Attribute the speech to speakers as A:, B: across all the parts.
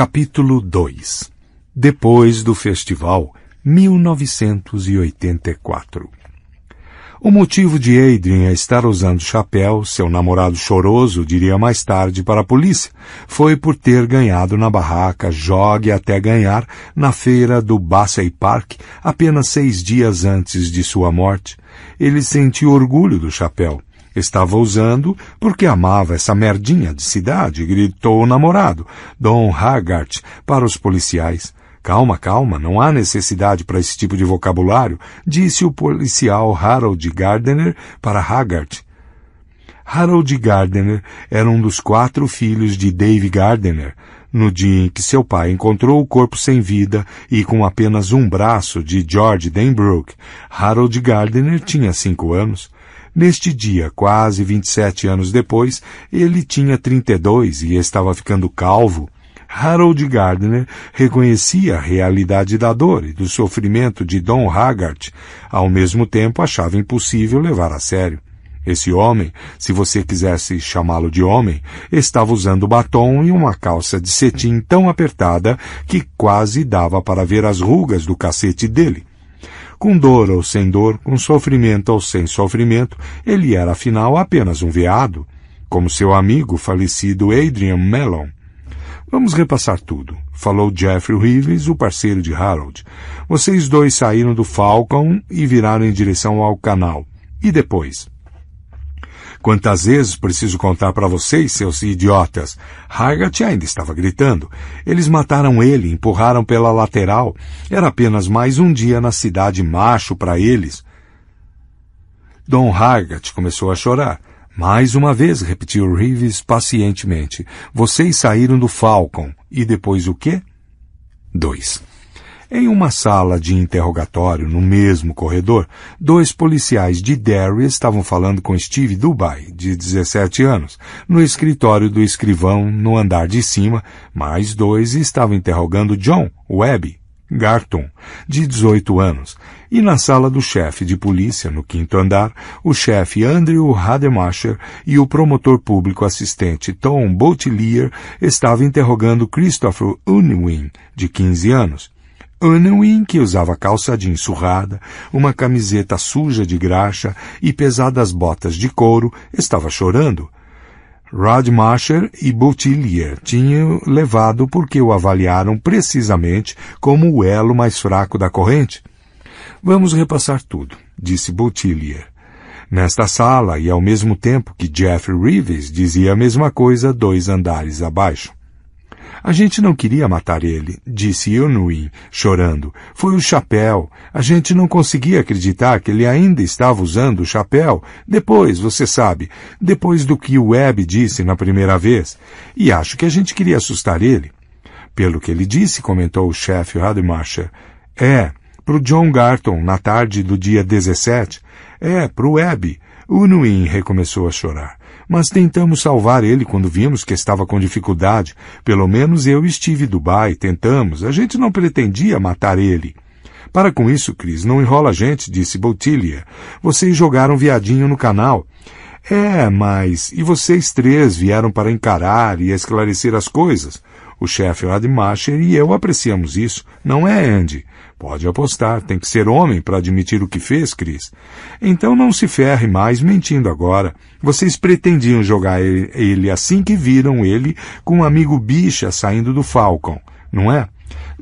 A: Capítulo 2. Depois do Festival, 1984. O motivo de Adrian estar usando chapéu, seu namorado choroso diria mais tarde para a polícia, foi por ter ganhado na barraca Jogue até ganhar na feira do Bassey Park apenas 6 dias antes de sua morte. Ele sentiu orgulho do chapéu. Estava usando porque amava essa merdinha de cidade, gritou o namorado, Don Haggart, para os policiais. Calma, calma, não há necessidade para esse tipo de vocabulário, disse o policial Harold Gardner para Haggart. Harold Gardner era um dos 4 filhos de Dave Gardner. No dia em que seu pai encontrou o corpo sem vida e com apenas um braço de George Denbrook, Harold Gardner tinha 5 anos. Neste dia, quase 27 anos depois, ele tinha 32 e estava ficando calvo. Harold Gardner reconhecia a realidade da dor e do sofrimento de Don Haggart. Ao mesmo tempo, achava impossível levar a sério. Esse homem, se você quisesse chamá-lo de homem, estava usando batom e uma calça de cetim tão apertada que quase dava para ver as rugas do cacete dele. Com dor ou sem dor, com sofrimento ou sem sofrimento, ele era afinal apenas um veado, como seu amigo falecido Adrian Mellon. Vamos repassar tudo, falou Jeffrey Reeves, o parceiro de Harold. Vocês dois saíram do Falcon e viraram em direção ao canal. E depois? Quantas vezes preciso contar para vocês, seus idiotas? Haggart ainda estava gritando. Eles mataram ele, empurraram pela lateral. Era apenas mais um dia na cidade macho para eles. Don Haggart começou a chorar. Mais uma vez, repetiu Reeves pacientemente. Vocês saíram do Falcon. E depois o quê? 2. Em uma sala de interrogatório, no mesmo corredor, 2 policiais de Derry estavam falando com Steve Dubai, de 17 anos, no escritório do escrivão no andar de cima. Mais 2 estavam interrogando John Webb Garton, de 18 anos. E na sala do chefe de polícia, no 5º andar, o chefe Andrew Rademacher e o promotor público assistente Tom Boutillier estavam interrogando Christopher Unwin, de 15 anos. Unwin, que usava calça jeans surrada, uma camiseta suja de graxa e pesadas botas de couro, estava chorando. Rademacher e Boutillier tinham levado porque o avaliaram precisamente como o elo mais fraco da corrente. Vamos repassar tudo, disse Boutillier. Nesta sala, e ao mesmo tempo que Jeffrey Reeves dizia a mesma coisa 2 andares abaixo. A gente não queria matar ele, disse Unwin, chorando. Foi o chapéu. A gente não conseguia acreditar que ele ainda estava usando o chapéu. Depois, você sabe, depois do que o Webb disse na primeira vez. E acho que a gente queria assustar ele. Pelo que ele disse, comentou o chefe Rademacher. Pro John Garton, na tarde do dia 17. Pro Webb. Unwin recomeçou a chorar. Mas tentamos salvar ele quando vimos que estava com dificuldade. Pelo menos eu e Steve Dubai tentamos. A gente não pretendia matar ele. Para com isso, Chris, não enrola a gente, disse Boutillier. Vocês jogaram viadinho no canal. Mas... E vocês 3 vieram para encarar e esclarecer as coisas. O chefe Rademacher e eu apreciamos isso. Não é, Andy? Pode apostar, tem que ser homem para admitir o que fez, Chris. Então não se ferre mais mentindo agora. Vocês pretendiam jogar ele assim que viram ele com um amigo bicha saindo do Falcon, não é?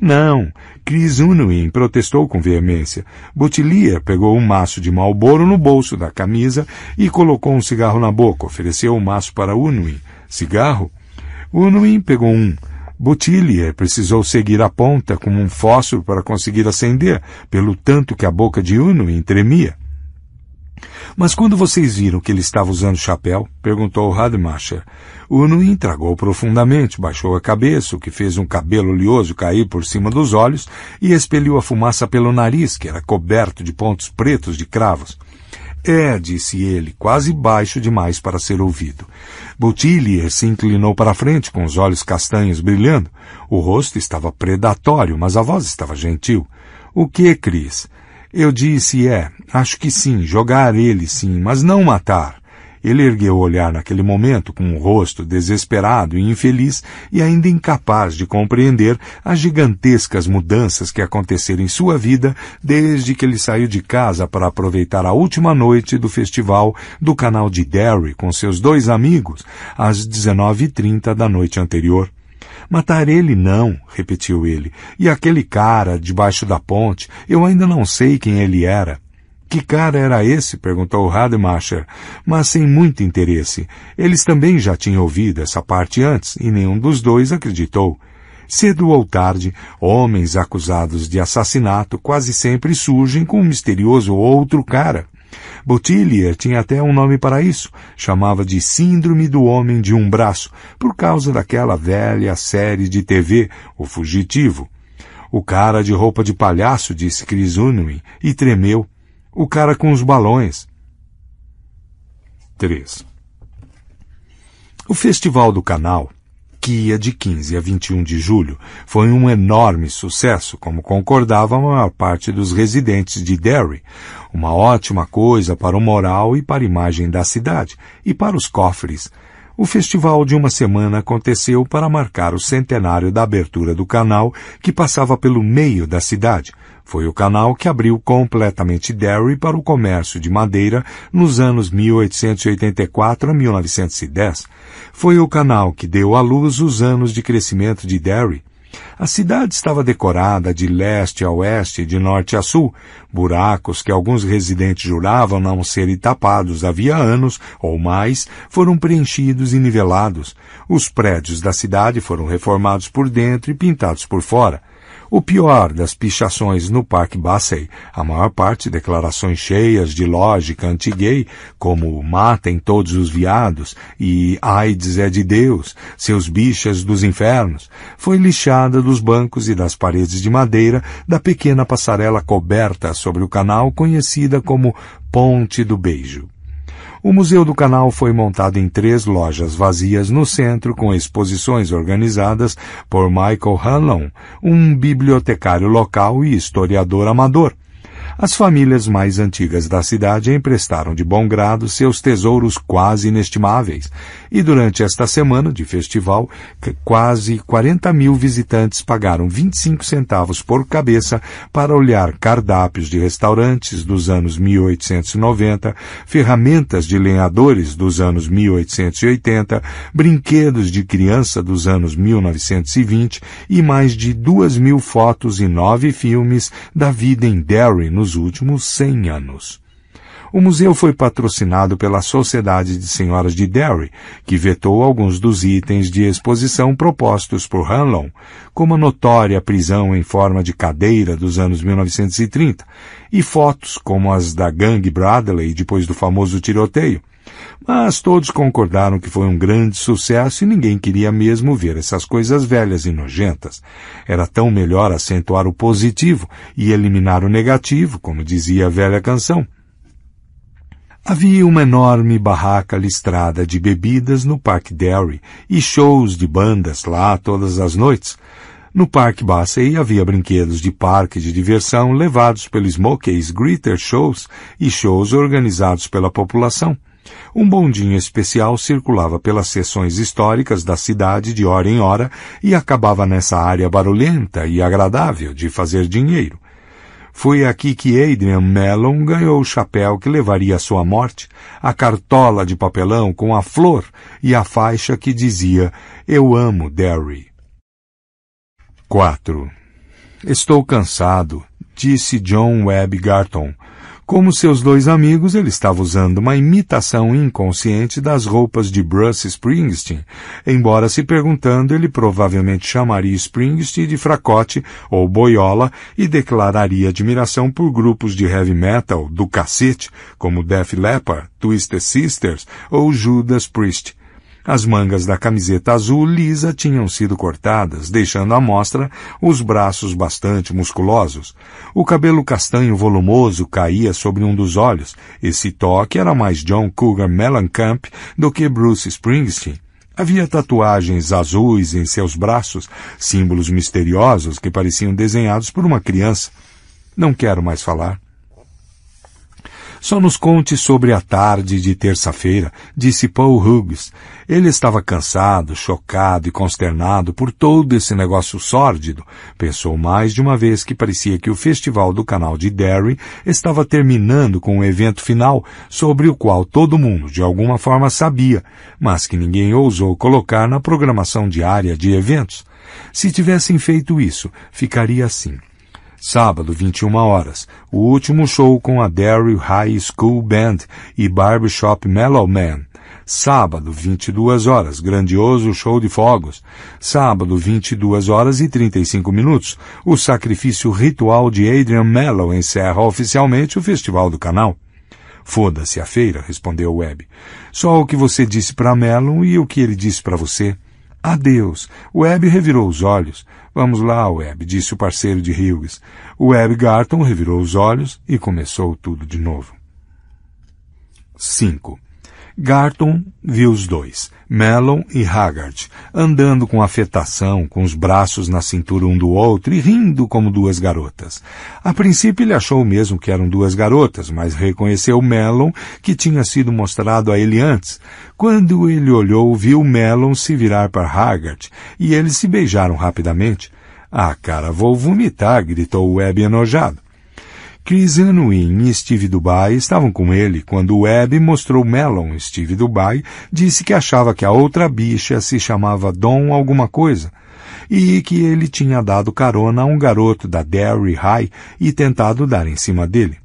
A: Não. Chris Unwin protestou com veemência. Boutillier pegou um maço de Marlboro no bolso da camisa e colocou um cigarro na boca. Ofereceu o maço para Unwin. Cigarro? Unwin pegou um. Boutillier precisou seguir a ponta como um fósforo para conseguir acender, pelo tanto que a boca de Unwin tremia. Mas quando vocês viram que ele estava usando chapéu? Perguntou Rademacher. Unwin tragou profundamente, baixou a cabeça, o que fez um cabelo oleoso cair por cima dos olhos e expeliu a fumaça pelo nariz, que era coberto de pontos pretos de cravos. Disse ele, quase baixo demais para ser ouvido. Boutillier se inclinou para a frente, com os olhos castanhos brilhando. O rosto estava predatório, mas a voz estava gentil. O que, Chris? Eu disse, acho que sim, jogar ele sim, mas não matar. Ele ergueu o olhar naquele momento com um rosto desesperado e infeliz e ainda incapaz de compreender as gigantescas mudanças que aconteceram em sua vida desde que ele saiu de casa para aproveitar a última noite do festival do canal de Derry com seus 2 amigos às 19h30 da noite anterior. Matar ele não, repetiu ele. E aquele cara debaixo da ponte, eu ainda não sei quem ele era. Que cara era esse? Perguntou Rademacher, mas sem muito interesse. Eles também já tinham ouvido essa parte antes, e nenhum dos dois acreditou. Cedo ou tarde, homens acusados de assassinato quase sempre surgem com um misterioso outro cara. Boutillier tinha até um nome para isso. Chamava de Síndrome do Homem de um Braço, por causa daquela velha série de TV, O Fugitivo. O cara de roupa de palhaço, disse Chris Unwin, e tremeu. O cara com os balões. 3. O Festival do Canal, que ia de 15 a 21 de julho, foi um enorme sucesso, como concordava a maior parte dos residentes de Derry. Uma ótima coisa para o moral e para a imagem da cidade, e para os cofres. O festival de uma semana aconteceu para marcar o centenário da abertura do canal, que passava pelo meio da cidade. Foi o canal que abriu completamente Derry para o comércio de madeira nos anos 1884 a 1910. Foi o canal que deu à luz os anos de crescimento de Derry. A cidade estava decorada de leste a oeste e de norte a sul. Buracos que alguns residentes juravam não serem tapados havia anos ou mais foram preenchidos e nivelados. Os prédios da cidade foram reformados por dentro e pintados por fora. O pior das pichações no Parque Bassey, a maior parte declarações cheias de lógica anti-gay, como matem todos os viados e AIDS é de Deus, seus bichas dos infernos, foi lixada dos bancos e das paredes de madeira da pequena passarela coberta sobre o canal conhecida como Ponte do Beijo. O Museu do Canal foi montado em 3 lojas vazias no centro, com exposições organizadas por Michael Hanlon, um bibliotecário local e historiador amador. As famílias mais antigas da cidade emprestaram de bom grado seus tesouros quase inestimáveis, e durante esta semana de festival, quase 40.000 visitantes pagaram 25 centavos por cabeça para olhar cardápios de restaurantes dos anos 1890, ferramentas de lenhadores dos anos 1880, brinquedos de criança dos anos 1920 e mais de 2.000 fotos e 9 filmes da vida em Derry nos últimos 100 anos. O museu foi patrocinado pela Sociedade de Senhoras de Derry, que vetou alguns dos itens de exposição propostos por Hanlon, como a notória prisão em forma de cadeira dos anos 1930, e fotos como as da gangue Bradley depois do famoso tiroteio. Mas todos concordaram que foi um grande sucesso e ninguém queria mesmo ver essas coisas velhas e nojentas. Era tão melhor acentuar o positivo e eliminar o negativo, como dizia a velha canção. Havia uma enorme barraca listrada de bebidas no Parque Derry e shows de bandas lá todas as noites. No Parque Bassey havia brinquedos de parque de diversão levados pelo Smokies Greeter Shows e shows organizados pela população. Um bondinho especial circulava pelas seções históricas da cidade de hora em hora e acabava nessa área barulhenta e agradável de fazer dinheiro. Foi aqui que Adrian Mellon ganhou o chapéu que levaria à sua morte, a cartola de papelão com a flor e a faixa que dizia "Eu amo Derry". 4. Estou cansado, disse John Webb Garton. Como seus 2 amigos, ele estava usando uma imitação inconsciente das roupas de Bruce Springsteen. Embora se perguntando, ele provavelmente chamaria Springsteen de fracote ou boiola e declararia admiração por grupos de heavy metal do cacete, como Def Leppard, Twisted Sisters ou Judas Priest. As mangas da camiseta azul lisa tinham sido cortadas, deixando à mostra os braços bastante musculosos. O cabelo castanho volumoso caía sobre um dos olhos. Esse toque era mais John Cougar Mellencamp do que Bruce Springsteen. Havia tatuagens azuis em seus braços, símbolos misteriosos que pareciam desenhados por uma criança. Não quero mais falar. Só nos conte sobre a tarde de terça-feira, disse Paul Hughes. Ele estava cansado, chocado e consternado por todo esse negócio sórdido. Pensou mais de uma vez que parecia que o festival do canal de Derry estava terminando com um evento final sobre o qual todo mundo, de alguma forma, sabia, mas que ninguém ousou colocar na programação diária de eventos. Se tivessem feito isso, ficaria assim. Sábado, 21 horas, o último show com a Derry High School Band e Barbershop Mellow Man. Sábado, 22 horas, grandioso show de fogos. Sábado, 22 horas e 35 minutos, o sacrifício ritual de Adrian Mello encerra oficialmente o Festival do Canal. Foda-se a feira, respondeu Webb. Só o que você disse para Mellon e o que ele disse para você. Adeus. Webb revirou os olhos. Vamos lá, Webb, disse o parceiro de Hughes. Webb Garton revirou os olhos e começou tudo de novo. 5. Garton viu os dois, Mellon e Haggard, andando com afetação, com os braços na cintura um do outro e rindo como duas garotas. A princípio ele achou mesmo que eram duas garotas, mas reconheceu Mellon, que tinha sido mostrado a ele antes. Quando ele olhou, viu Mellon se virar para Haggard, e eles se beijaram rapidamente. Ah, cara, vou vomitar, gritou Webb enojado. Chris Unwin e Steve Dubai estavam com ele quando Webb mostrou Mellon. Steve Dubai disse que achava que a outra bicha se chamava Dom alguma coisa e que ele tinha dado carona a um garoto da Derry High e tentado dar em cima dele.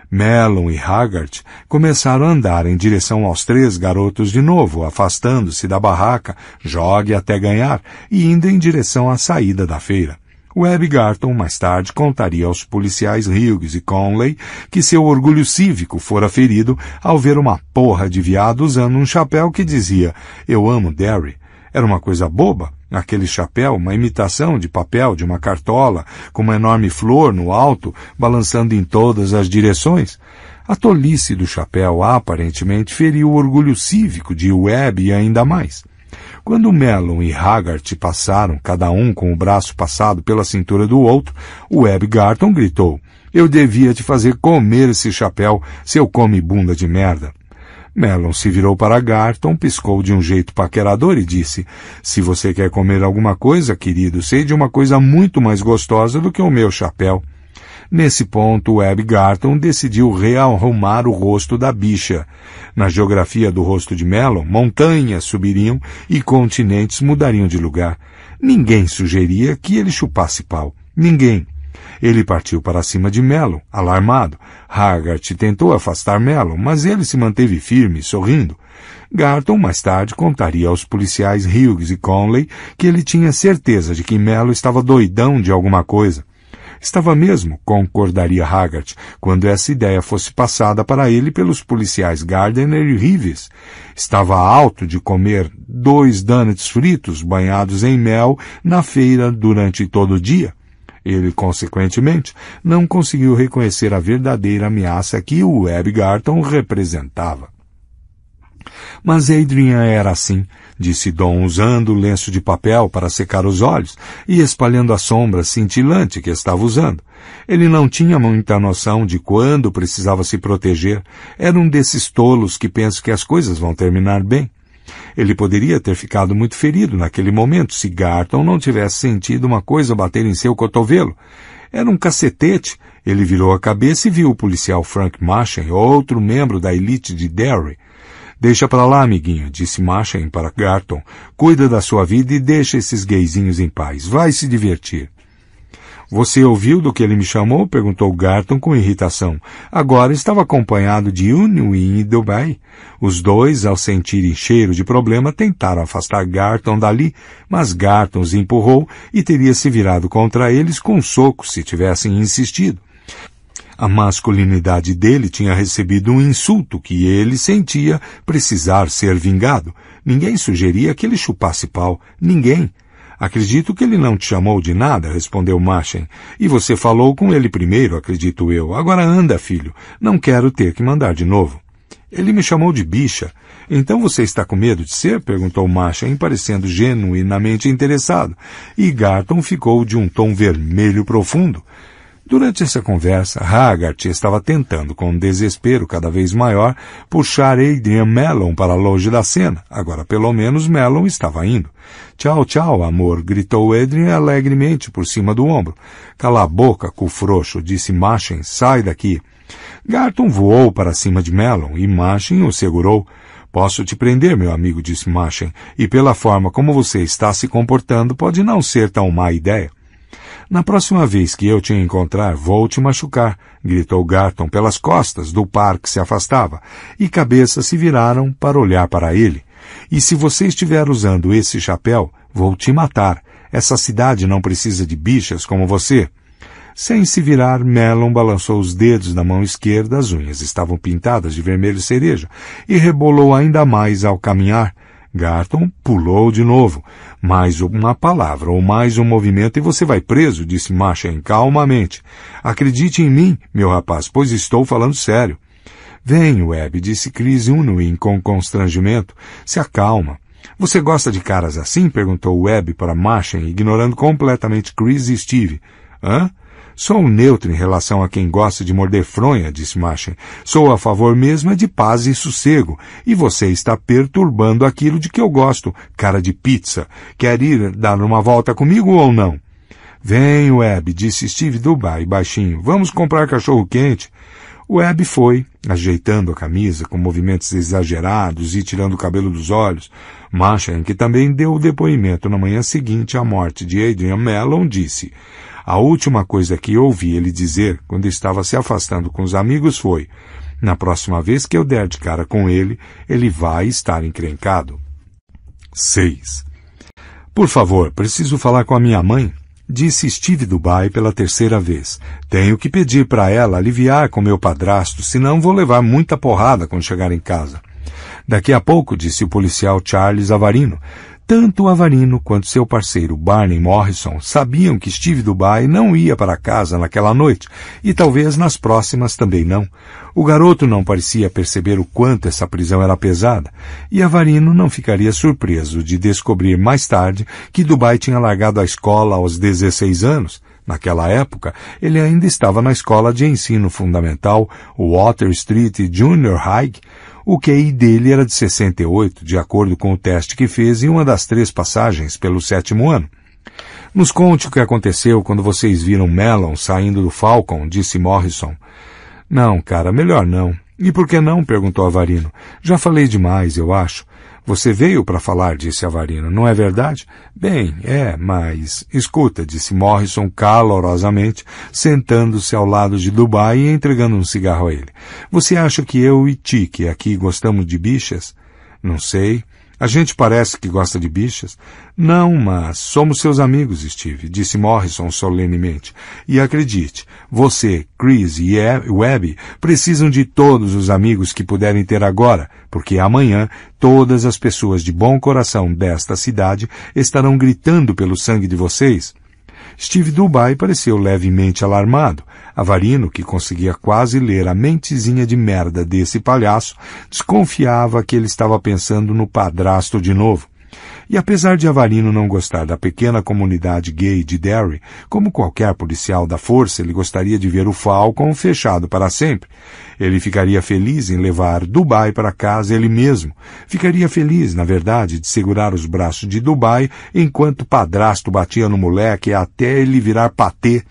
A: Mellon e Haggard começaram a andar em direção aos três garotos de novo, afastando-se da barraca, jogue até ganhar, e indo em direção à saída da feira. Webb Garton, mais tarde, contaria aos policiais Hughes e Conley que seu orgulho cívico fora ferido ao ver uma porra de viado usando um chapéu que dizia «Eu amo Derry». Era uma coisa boba, aquele chapéu, uma imitação de papel de uma cartola, com uma enorme flor no alto, balançando em todas as direções. A tolice do chapéu aparentemente feriu o orgulho cívico de Webb e ainda mais. Quando Mellon e Haggard passaram, cada um com o braço passado pela cintura do outro, Webb Garton gritou, «Eu devia te fazer comer esse chapéu, seu come-bunda de merda». Mellon se virou para Garton, piscou de um jeito paquerador e disse, «Se você quer comer alguma coisa, querido, sei de uma coisa muito mais gostosa do que o meu chapéu». Nesse ponto, Webb Garton decidiu rearrumar o rosto da bicha. Na geografia do rosto de Mellon, montanhas subiriam e continentes mudariam de lugar. Ninguém sugeria que ele chupasse pau. Ninguém. Ele partiu para cima de Mellon, alarmado. Haggard tentou afastar Mellon, mas ele se manteve firme, sorrindo. Garton, mais tarde, contaria aos policiais Hughes e Conley que ele tinha certeza de que Mellon estava doidão de alguma coisa. Estava mesmo, concordaria Haggard, quando essa ideia fosse passada para ele pelos policiais Gardner e Reeves. Estava alto de comer 2 donuts fritos banhados em mel na feira durante todo o dia. Ele, consequentemente, não conseguiu reconhecer a verdadeira ameaça que o Webb Garton representava. Mas Adrian era assim, disse Dom, usando o lenço de papel para secar os olhos e espalhando a sombra cintilante que estava usando. Ele não tinha muita noção de quando precisava se proteger. Era um desses tolos que pensa que as coisas vão terminar bem. Ele poderia ter ficado muito ferido naquele momento se Garton não tivesse sentido uma coisa bater em seu cotovelo. Era um cacetete. Ele virou a cabeça e viu o policial Frank Machen, outro membro da elite de Derry. Deixa pra lá, amiguinho, disse Machen para Garton. Cuida da sua vida e deixa esses gayzinhos em paz. Vai se divertir. Você ouviu do que ele me chamou? Perguntou Garton com irritação. Agora estava acompanhado de Unwin e Dubai. Os dois, ao sentirem cheiro de problema, tentaram afastar Garton dali, mas Garton os empurrou e teria se virado contra eles com socos se tivessem insistido. A masculinidade dele tinha recebido um insulto que ele sentia precisar ser vingado. Ninguém sugeria que ele chupasse pau. Ninguém. Acredito que ele não te chamou de nada, respondeu Machen. E você falou com ele primeiro, acredito eu. Agora anda, filho. Não quero ter que mandar de novo. Ele me chamou de bicha. Então você está com medo de ser? Perguntou Machen, parecendo genuinamente interessado. E Garton ficou de um tom vermelho profundo. Durante essa conversa, Haggart estava tentando, com um desespero cada vez maior, puxar Adrian Mellon para longe da cena. Agora, pelo menos, Mellon estava indo. Tchau, tchau, amor, gritou Adrian alegremente por cima do ombro. Cala a boca, cu frouxo, disse Machen, sai daqui. Garton voou para cima de Mellon e Machen o segurou. Posso te prender, meu amigo, disse Machen, e pela forma como você está se comportando, pode não ser tão má ideia. Na próxima vez que eu te encontrar, vou te machucar, gritou Garton pelas costas do par que se afastava, e cabeças se viraram para olhar para ele. E se você estiver usando esse chapéu, vou te matar. Essa cidade não precisa de bichas como você. Sem se virar, Mellon balançou os dedos da mão esquerda, as unhas estavam pintadas de vermelho cereja, e rebolou ainda mais ao caminhar. Garton pulou de novo. Mais uma palavra ou mais um movimento e você vai preso, disse Machen calmamente. Acredite em mim, meu rapaz, pois estou falando sério. Vem, Webb, disse Chris Unwin com constrangimento. Se acalma. Você gosta de caras assim? Perguntou Webb para Machen, ignorando completamente Chris e Steve. Hã? Sou neutro em relação a quem gosta de morder fronha, disse Machen. Sou a favor mesmo de paz e sossego, e você está perturbando aquilo de que eu gosto, cara de pizza. Quer ir dar uma volta comigo ou não? Vem, Webb, disse Steve Dubai baixinho. Vamos comprar cachorro-quente. Webb foi, ajeitando a camisa com movimentos exagerados e tirando o cabelo dos olhos. Machen, que também deu o depoimento na manhã seguinte à morte de Adrian Mellon, disse... A última coisa que ouvi ele dizer, quando estava se afastando com os amigos, foi: na próxima vez que eu der de cara com ele, ele vai estar encrencado. 6. Por favor, preciso falar com a minha mãe, disse Steve Dubai pela terceira vez. Tenho que pedir para ela aliviar com meu padrasto, senão vou levar muita porrada quando chegar em casa. Daqui a pouco, disse o policial Charles Avarino. Tanto Avarino quanto seu parceiro Barney Morrison sabiam que Steve Dubai não ia para casa naquela noite, e talvez nas próximas também não. O garoto não parecia perceber o quanto essa prisão era pesada, e Avarino não ficaria surpreso de descobrir mais tarde que Dubai tinha largado a escola aos 16 anos. Naquela época, ele ainda estava na escola de ensino fundamental, Water Street Junior High. O QI dele era de 68, de acordo com o teste que fez em uma das 3 passagens pelo 7º ano. Nos conte o que aconteceu quando vocês viram Mellon saindo do Falcon, disse Morrison. Não, cara, melhor não. E por que não? Perguntou Avarino. Já falei demais, eu acho. Você veio para falar, disse Avarino, não é verdade? Bem, mas... Escuta, disse Morrison calorosamente, sentando-se ao lado de Dubai e entregando um cigarro a ele. Você acha que eu e Tiki aqui gostamos de bichas? Não sei. A gente parece que gosta de bichas. Não, mas somos seus amigos, Steve, disse Morrison solenemente. E acredite, você, Chris e Webb precisam de todos os amigos que puderem ter agora, porque amanhã todas as pessoas de bom coração desta cidade estarão gritando pelo sangue de vocês. Steve Dubai pareceu levemente alarmado. Avarino, que conseguia quase ler a mentezinha de merda desse palhaço, desconfiava que ele estava pensando no padrasto de novo. E apesar de Avarino não gostar da pequena comunidade gay de Derry, como qualquer policial da força, ele gostaria de ver o Falcon fechado para sempre. Ele ficaria feliz em levar Dubai para casa ele mesmo. Ficaria feliz, na verdade, de segurar os braços de Dubai enquanto o padrasto batia no moleque até ele virar patê.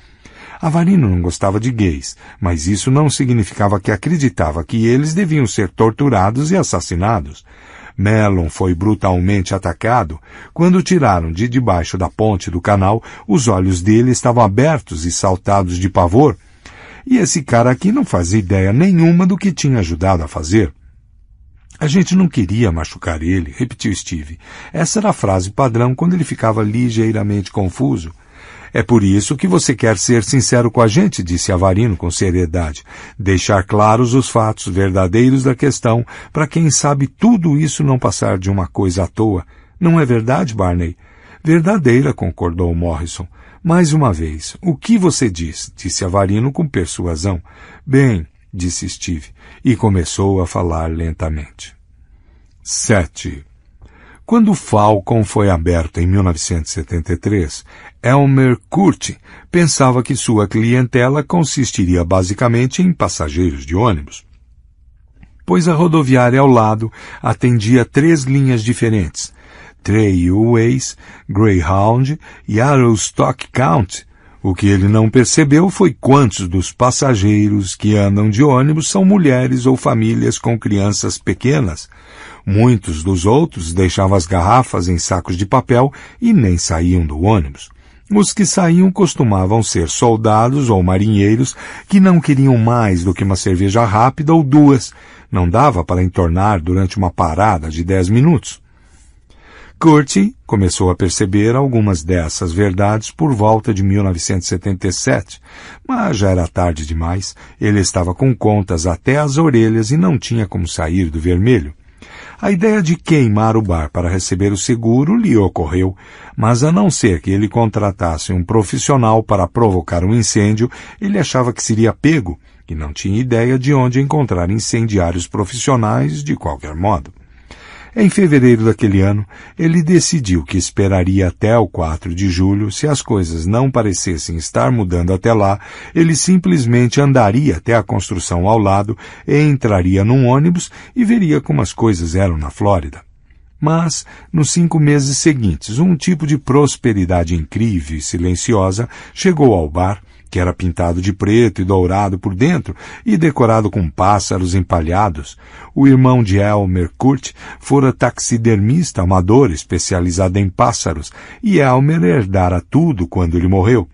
A: Avarino não gostava de gays, mas isso não significava que acreditava que eles deviam ser torturados e assassinados. Mellon foi brutalmente atacado. Quando o tiraram de debaixo da ponte do canal, os olhos dele estavam abertos e saltados de pavor. E esse cara aqui não fazia ideia nenhuma do que tinha ajudado a fazer. A gente não queria machucar ele, repetiu Steve. Essa era a frase padrão quando ele ficava ligeiramente confuso. É por isso que você quer ser sincero com a gente, disse Avarino com seriedade. Deixar claros os fatos verdadeiros da questão, para quem sabe tudo isso não passar de uma coisa à toa. Não é verdade, Barney? Verdadeira, concordou Morrison. Mais uma vez, o que você diz? Disse Avarino com persuasão. Bem, disse Steve, e começou a falar lentamente. 7. Quando o Falcon foi aberto em 1973, Elmer Curti pensava que sua clientela consistiria basicamente em passageiros de ônibus, pois a rodoviária ao lado atendia 3 linhas diferentes: Trailways, Greyhound e Aroostook County. O que ele não percebeu foi quantos dos passageiros que andam de ônibus são mulheres ou famílias com crianças pequenas. Muitos dos outros deixavam as garrafas em sacos de papel e nem saíam do ônibus. Os que saíam costumavam ser soldados ou marinheiros que não queriam mais do que uma cerveja rápida ou 2. Não dava para entornar durante uma parada de 10 minutos. Curti começou a perceber algumas dessas verdades por volta de 1977, mas já era tarde demais. Ele estava com contas até as orelhas e não tinha como sair do vermelho. A ideia de queimar o bar para receber o seguro lhe ocorreu, mas a não ser que ele contratasse um profissional para provocar um incêndio, ele achava que seria pego e não tinha ideia de onde encontrar incendiários profissionais de qualquer modo. Em fevereiro daquele ano, ele decidiu que esperaria até o 4 de julho. Se as coisas não parecessem estar mudando até lá, ele simplesmente andaria até a construção ao lado e entraria num ônibus e veria como as coisas eram na Flórida. Mas, nos 5 meses seguintes, um tipo de prosperidade incrível e silenciosa chegou ao bar, que era pintado de preto e dourado por dentro e decorado com pássaros empalhados. O irmão de Elmer Curti fora taxidermista amador especializado em pássaros, e Elmer herdara tudo quando ele morreu.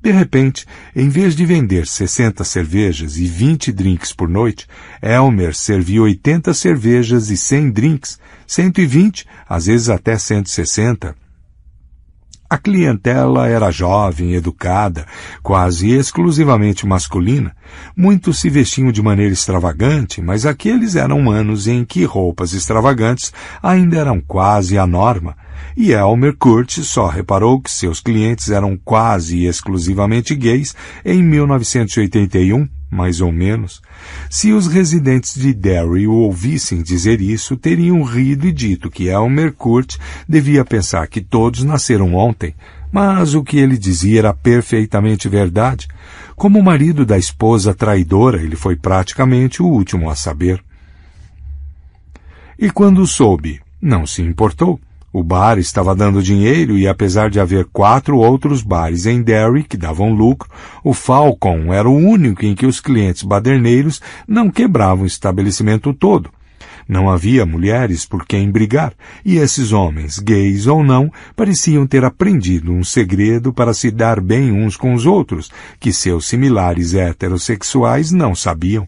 A: De repente, em vez de vender 60 cervejas e 20 drinks por noite, Elmer servia 80 cervejas e 100 drinks, 120, às vezes até 160. A clientela era jovem, educada, quase exclusivamente masculina. Muitos se vestiam de maneira extravagante, mas aqueles eram anos em que roupas extravagantes ainda eram quase a norma. E Elmer Curti só reparou que seus clientes eram quase exclusivamente gays em 1981, mais ou menos. Se os residentes de Derry o ouvissem dizer isso, teriam rido e dito que Elmer Curti devia pensar que todos nasceram ontem, mas o que ele dizia era perfeitamente verdade. Como marido da esposa traidora, ele foi praticamente o último a saber. E quando soube, não se importou. O bar estava dando dinheiro e, apesar de haver 4 outros bares em Derry que davam lucro, o Falcon era o único em que os clientes baderneiros não quebravam o estabelecimento todo. Não havia mulheres por quem brigar, e esses homens, gays ou não, pareciam ter aprendido um segredo para se dar bem uns com os outros, que seus similares heterossexuais não sabiam.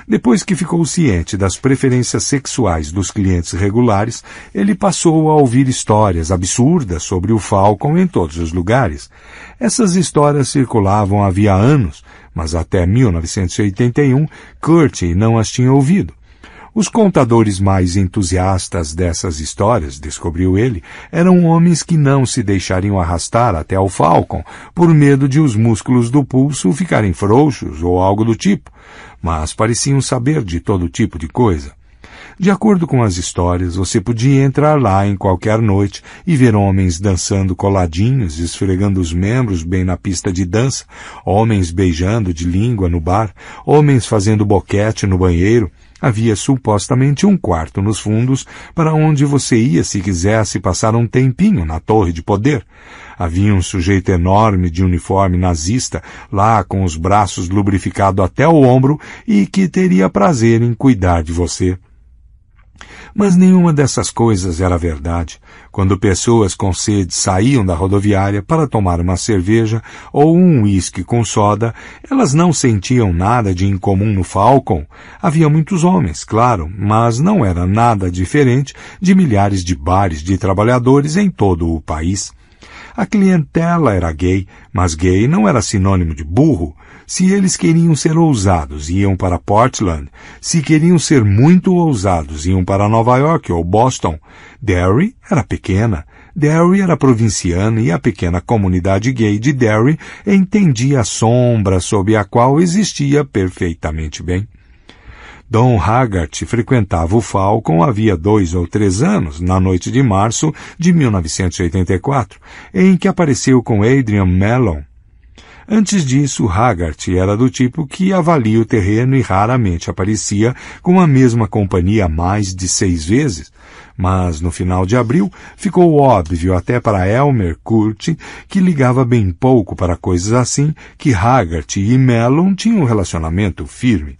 A: Depois que ficou ciente das preferências sexuais dos clientes regulares, ele passou a ouvir histórias absurdas sobre o Falcon em todos os lugares. Essas histórias circulavam havia anos, mas até 1981, Curti não as tinha ouvido. Os contadores mais entusiastas dessas histórias, descobriu ele, eram homens que não se deixariam arrastar até ao Falcon por medo de os músculos do pulso ficarem frouxos ou algo do tipo, mas pareciam saber de todo tipo de coisa. De acordo com as histórias, você podia entrar lá em qualquer noite e ver homens dançando coladinhos, esfregando os membros bem na pista de dança, homens beijando de língua no bar, homens fazendo boquete no banheiro. Havia supostamente um quarto nos fundos para onde você ia se quisesse passar um tempinho na torre de poder. Havia um sujeito enorme de uniforme nazista lá com os braços lubrificados até o ombro e que teria prazer em cuidar de você. Mas nenhuma dessas coisas era verdade. Quando pessoas com sede saíam da rodoviária para tomar uma cerveja ou um uísque com soda, elas não sentiam nada de incomum no Falcon. Havia muitos homens, claro, mas não era nada diferente de milhares de bares de trabalhadores em todo o país. A clientela era gay, mas gay não era sinônimo de burro. Se eles queriam ser ousados, iam para Portland. Se queriam ser muito ousados, iam para Nova York ou Boston. Derry era pequena. Derry era provinciana e a pequena comunidade gay de Derry entendia a sombra sob a qual existia perfeitamente bem. Don Haggart frequentava o Falcon havia 2 ou 3 anos, na noite de março de 1984, em que apareceu com Adrian Mellon. Antes disso, Haggart era do tipo que avalia o terreno e raramente aparecia com a mesma companhia mais de 6 vezes. Mas, no final de abril, ficou óbvio até para Elmer Curti, que ligava bem pouco para coisas assim, que Haggart e Mellon tinham um relacionamento firme.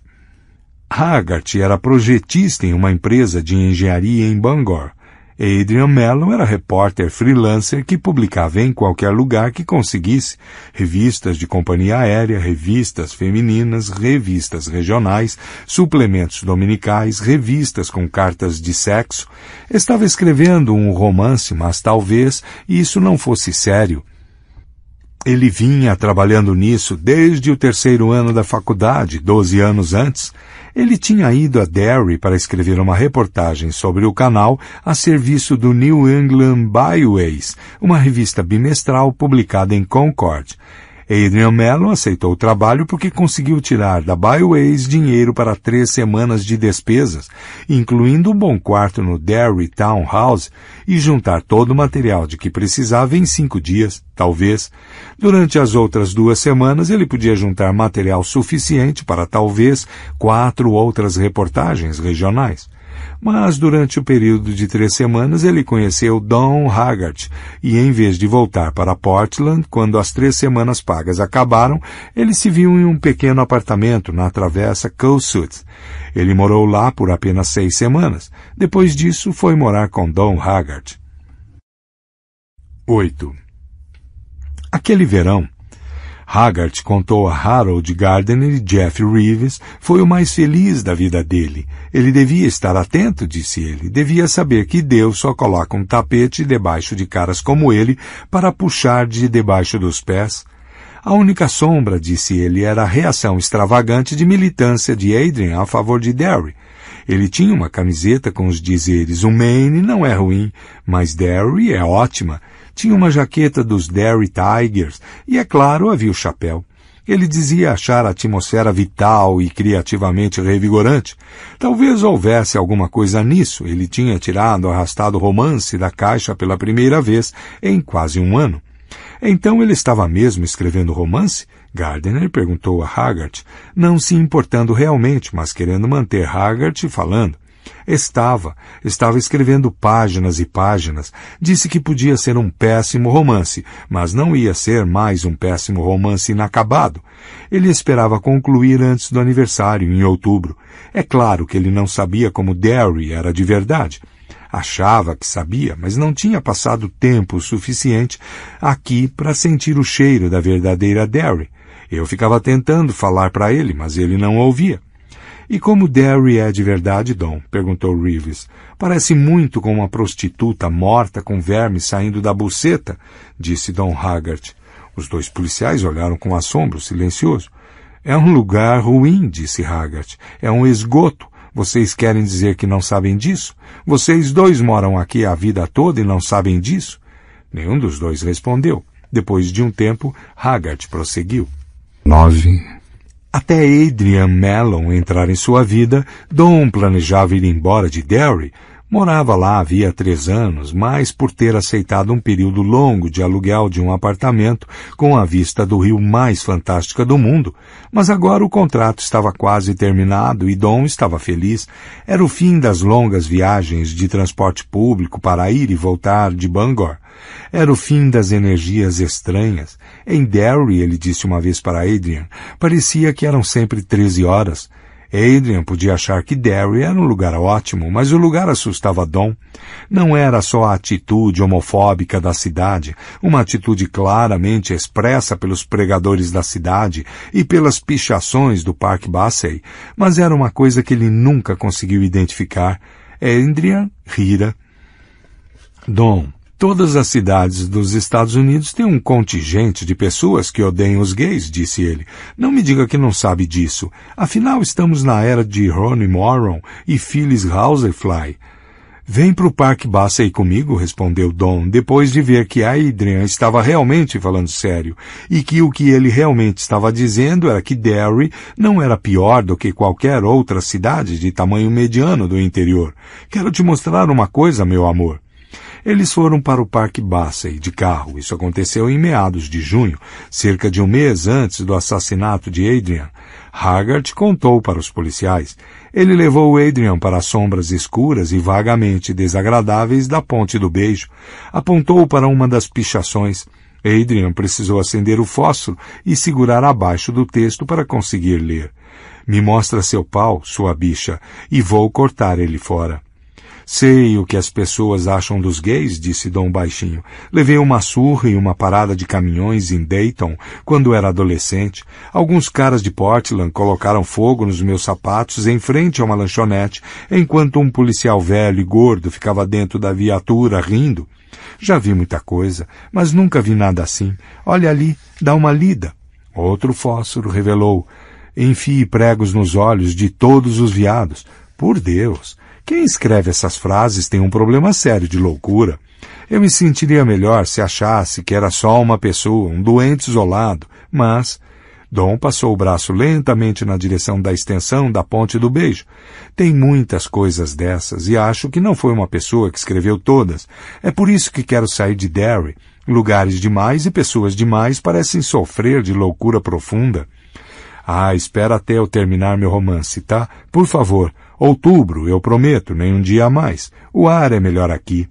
A: Haggart era projetista em uma empresa de engenharia em Bangor. Adrian Mellon era repórter freelancer que publicava em qualquer lugar que conseguisse, revistas de companhia aérea, revistas femininas, revistas regionais, suplementos dominicais, revistas com cartas de sexo. Estava escrevendo um romance, mas talvez isso não fosse sério. Ele vinha trabalhando nisso desde o 3º ano da faculdade, 12 anos antes. Ele tinha ido a Derry para escrever uma reportagem sobre o canal a serviço do New England Byways, uma revista bimestral publicada em Concord. Adrian Mellon aceitou o trabalho porque conseguiu tirar da Byways dinheiro para 3 semanas de despesas, incluindo um bom quarto no Derry Townhouse, e juntar todo o material de que precisava em 5 dias, talvez. Durante as outras 2 semanas ele podia juntar material suficiente para talvez 4 outras reportagens regionais. Mas durante o período de 3 semanas ele conheceu Don Haggart e em vez de voltar para Portland, quando as 3 semanas pagas acabaram, ele se viu em um pequeno apartamento na travessa Kossuth. Ele morou lá por apenas 6 semanas. Depois disso foi morar com Don Haggart. 8. Aquele verão, Haggart contou a Harold Gardner e Jeff Reeves, foi o mais feliz da vida dele. Ele devia estar atento, disse ele. Devia saber que Deus só coloca um tapete debaixo de caras como ele para puxar de debaixo dos pés. A única sombra, disse ele, era a reação extravagante de militância de Adrian a favor de Derry. Ele tinha uma camiseta com os dizeres: o Maine não é ruim, mas Derry é ótima. Tinha uma jaqueta dos Derry Tigers e, é claro, havia o chapéu. Ele dizia achar a atmosfera vital e criativamente revigorante. Talvez houvesse alguma coisa nisso. Ele tinha tirado o arrastado romance da caixa pela primeira vez em quase 1 ano. Então ele estava mesmo escrevendo romance? Gardner perguntou a Haggart, não se importando realmente, mas querendo manter Haggart falando. Estava escrevendo páginas e páginas. Disse que podia ser um péssimo romance, mas não ia ser mais um péssimo romance inacabado. Ele esperava concluir antes do aniversário, em outubro. É claro que ele não sabia como Derry era de verdade. Achava que sabia, mas não tinha passado tempo suficiente aqui para sentir o cheiro da verdadeira Derry. Eu ficava tentando falar para ele, mas ele não ouvia. E como Derry é de verdade, Dom? Perguntou Reeves. Parece muito com uma prostituta morta com verme saindo da buceta, disse Don Haggart. Os 2 policiais olharam com assombro, silencioso. É um lugar ruim, disse Haggart. É um esgoto. Vocês querem dizer que não sabem disso? Vocês 2 moram aqui a vida toda e não sabem disso? Nenhum dos 2 respondeu. Depois de um tempo, Haggart prosseguiu. 9. Até Adrian Mellon entrar em sua vida, Dom planejava ir embora de Derry. Morava lá havia 3 anos, mas por ter aceitado um período longo de aluguel de um apartamento com a vista do rio mais fantástica do mundo. Mas agora o contrato estava quase terminado e Dom estava feliz. Era o fim das longas viagens de transporte público para ir e voltar de Bangor. Era o fim das energias estranhas. Em Derry, ele disse uma vez para Adrian, parecia que eram sempre 13 horas. Adrian podia achar que Derry era um lugar ótimo, mas o lugar assustava Dom. Não era só a atitude homofóbica da cidade, uma atitude claramente expressa pelos pregadores da cidade e pelas pichações do Parque Bassey, mas era uma coisa que ele nunca conseguiu identificar. Adrian rira. Dom, todas as cidades dos Estados Unidos têm um contingente de pessoas que odeiam os gays, disse ele. Não me diga que não sabe disso. Afinal, estamos na era de Ronnie Moron e Phyllis Housefly. Vem para o Parque Bassey comigo, respondeu Dom, depois de ver que Adrian estava realmente falando sério, e que o que ele realmente estava dizendo era que Derry não era pior do que qualquer outra cidade de tamanho mediano do interior. Quero te mostrar uma coisa, meu amor. Eles foram para o Parque Bassey de carro. Isso aconteceu em meados de junho, cerca de um mês antes do assassinato de Adrian. Haggart contou para os policiais. Ele levou Adrian para as sombras escuras e vagamente desagradáveis da Ponte do Beijo. Apontou para uma das pichações. Adrian precisou acender o fósforo e segurar abaixo do texto para conseguir ler. Me mostra seu pau, sua bicha, e vou cortar ele fora. Sei o que as pessoas acham dos gays, disse Dom baixinho. Levei uma surra e uma parada de caminhões em Dayton quando era adolescente. Alguns caras de Portland colocaram fogo nos meus sapatos em frente a uma lanchonete, enquanto um policial velho e gordo ficava dentro da viatura rindo. Já vi muita coisa, mas nunca vi nada assim. Olha ali, dá uma lida. Outro fósforo revelou. Enfie pregos nos olhos de todos os viados. Por Deus! Quem escreve essas frases tem um problema sério de loucura. Eu me sentiria melhor se achasse que era só uma pessoa, um doente isolado, mas... Dom passou o braço lentamente na direção da extensão da Ponte do Beijo. Tem muitas coisas dessas e acho que não foi uma pessoa que escreveu todas. É por isso que quero sair de Derry. Lugares demais e pessoas demais parecem sofrer de loucura profunda. Ah, espera até eu terminar meu romance, tá? Por favor. Outubro, eu prometo, nem um dia a mais. O ar é melhor aqui.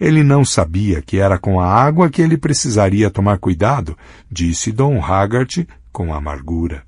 A: Ele não sabia que era com a água que ele precisaria tomar cuidado, disse Dom Haggart com amargura.